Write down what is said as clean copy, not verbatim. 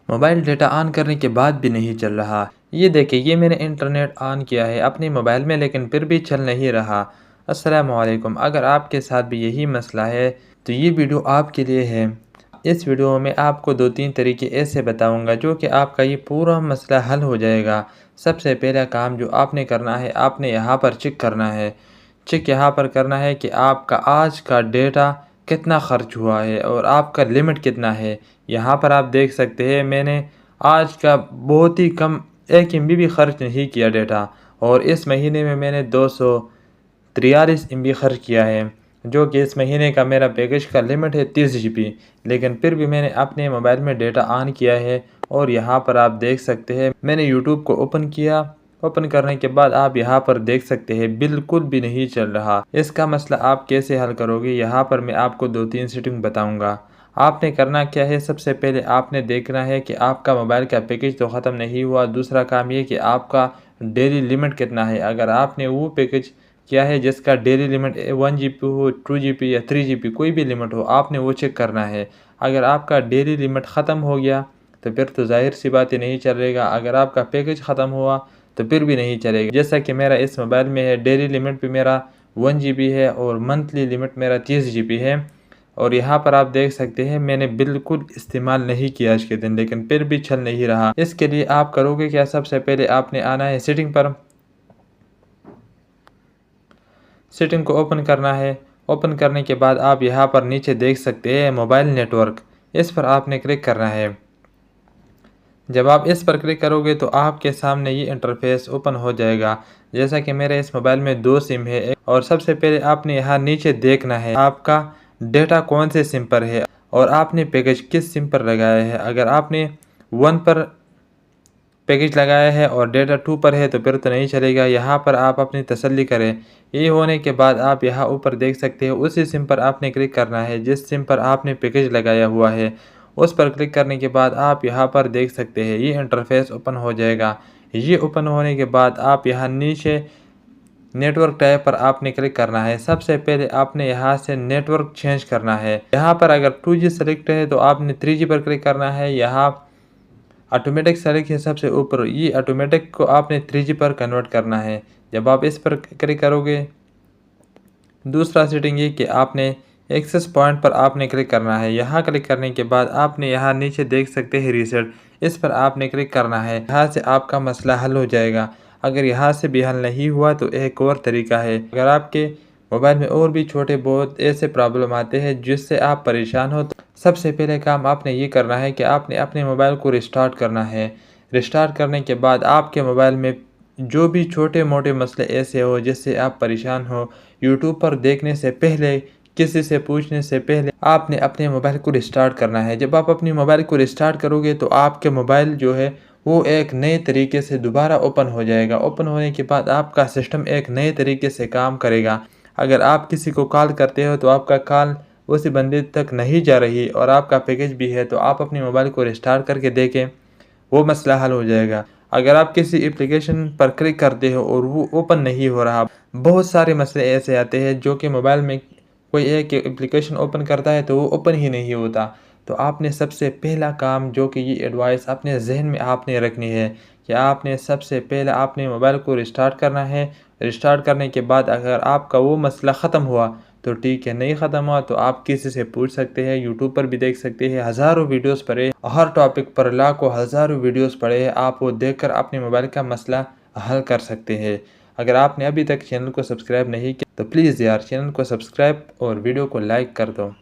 Mobile data on करने के बाद भी नहीं चल रहा। ये देखिए, ये मैंने इंटरनेट ऑन किया है अपने मोबाइल में, लेकिन फिर भी चल नहीं रहा। अस्सलामु अलैकुम। अगर आपके साथ भी यही मसला है तो ये वीडियो आपके लिए है। इस वीडियो में आपको 2-3 तरीके ऐसे बताऊंगा जो कि आपका ये पूरा मसला हल हो जाएगा। सबसे पहला काम जो आपने करना है, आपने यहाँ पर चेक करना है। चेक यहाँ पर करना है कि आपका आज का डेटा कितना ख़र्च हुआ है और आपका लिमिट कितना है। यहाँ पर आप देख सकते हैं मैंने आज का बहुत ही कम 1 MB भी ख़र्च नहीं किया डेटा, और इस महीने में मैंने 243 MB खर्च किया है, जो कि इस महीने का मेरा पैकेज का लिमिट है 30 GB। लेकिन फिर भी मैंने अपने मोबाइल में डेटा ऑन किया है और यहाँ पर आप देख सकते हैं मैंने यूट्यूब को ओपन किया। ओपन करने के बाद आप यहाँ पर देख सकते हैं बिल्कुल भी नहीं चल रहा। इसका मसला आप कैसे हल करोगे, यहाँ पर मैं आपको 2-3 सेटिंग बताऊँगा। आपने करना क्या है, सबसे पहले आपने देखना है कि आपका मोबाइल का पैकेज तो ख़त्म नहीं हुआ। दूसरा काम ये कि आपका डेली लिमिट कितना है। अगर आपने वो पैकेज किया है जिसका डेली लिमिट 1 GB हो, 2 GB या 3 GB, कोई भी लिमिट हो, आपने वो चेक करना है। अगर आपका डेली लिमिट ख़त्म हो गया तो फिर तो ज़ाहिर सी बात ही नहीं चलेगा। अगर आपका पैकेज ख़त्म हुआ तो फिर भी नहीं चलेगा। जैसा कि मेरा इस मोबाइल में है, डेली लिमिट भी मेरा 1 GB है और मंथली लिमिट मेरा 30 GB है। और यहाँ पर आप देख सकते हैं मैंने बिल्कुल इस्तेमाल नहीं किया आज के दिन, लेकिन फिर भी चल नहीं रहा। इसके लिए आप करोगे क्या, सबसे पहले आपने आना है सेटिंग पर। सेटिंग को ओपन करना है। ओपन करने के बाद आप यहाँ पर नीचे देख सकते हैं मोबाइल नेटवर्क, इस पर आपने क्लिक करना है। जब आप इस पर क्लिक करोगे तो आपके सामने ये इंटरफेस ओपन हो जाएगा। जैसा कि मेरे इस मोबाइल में 2 सिम है, और सबसे पहले आपने यहाँ नीचे देखना है आपका डेटा कौन से सिम पर है और आपने पैकेज किस सिम पर लगाया है। अगर आपने 1 पर पैकेज लगाया है और डेटा 2 पर है तो फिर तो नहीं चलेगा। यहाँ पर आप अपनी तसल्ली करें। ये होने के बाद आप यहाँ ऊपर देख सकते हो उसी सिम पर आपने क्लिक करना है जिस सिम पर आपने पैकेज लगाया हुआ है। उस पर क्लिक करने के बाद आप यहाँ पर देख सकते हैं ये इंटरफेस ओपन हो जाएगा। ये ओपन होने के बाद आप यहाँ नीचे नेटवर्क टाइप पर आपने क्लिक करना है। सबसे पहले आपने यहाँ से नेटवर्क चेंज करना है। यहाँ पर अगर 2G सेलेक्ट है तो आपने 3G पर क्लिक करना है। यहाँ ऑटोमेटिक सेलेक्ट है सबसे ऊपर, ये ऑटोमेटिक को आपने 3G पर कन्वर्ट करना है। जब आप इस पर क्लिक करोगे, दूसरा सेटिंग ये कि आपने एक्सेस पॉइंट पर आपने क्लिक करना है। यहाँ क्लिक करने के बाद आपने यहाँ नीचे देख सकते हैं रीसेट, इस पर आपने क्लिक करना है। यहाँ से आपका मसला हल हो जाएगा। अगर यहाँ से भी हल नहीं हुआ तो एक और तरीका है। अगर आपके मोबाइल में और भी छोटे बहुत ऐसे प्रॉब्लम आते हैं जिससे आप परेशान हो, तो सबसे पहले काम आपने ये करना है कि आपने अपने मोबाइल को रिस्टार्ट करना है। रिस्टार्ट करने के बाद आपके मोबाइल में जो भी छोटे मोटे मसले ऐसे हो जिससे आप परेशान हो, यूट्यूब पर देखने से पहले, किसी से पूछने से पहले आपने अपने मोबाइल को रिस्टार्ट करना है। जब आप अपने मोबाइल को रिस्टार्ट करोगे तो आपके मोबाइल जो है वो एक नए तरीके से दोबारा ओपन हो जाएगा। ओपन होने के बाद आपका सिस्टम एक नए तरीके से काम करेगा। अगर आप किसी को कॉल करते हो तो आपका कॉल उस बंदे तक नहीं जा रही और आपका पैकेज भी है, तो आप अपने मोबाइल को रिस्टार्ट करके देखें, वो मसला हल हो जाएगा। अगर आप किसी एप्लीकेशन पर क्लिक करते हो और वो ओपन नहीं हो रहा, बहुत सारे मसले ऐसे आते हैं जो कि मोबाइल में कोई एक एप्लीकेशन ओपन करता है तो वो ओपन ही नहीं होता। तो आपने सबसे पहला काम जो कि ये एडवाइस अपने जहन में आपने रखनी है कि आपने सबसे पहले आपने मोबाइल को रिस्टार्ट करना है। रिस्टार्ट करने के बाद अगर आपका वो मसला ख़त्म हुआ तो ठीक है, नहीं ख़त्म हुआ तो आप किसी से पूछ सकते हैं। यूट्यूब पर भी देख सकते हैं, हज़ारों वीडियोस पड़े, हर टॉपिक पर लाखों हज़ारों वीडियोस पड़े हैं। आप वो देखकर अपने मोबाइल का मसला हल कर सकते हैं। अगर आपने अभी तक चैनल को सब्सक्राइब नहीं किया तो प्लीज़ यार चैनल को सब्सक्राइब और वीडियो को लाइक कर दो।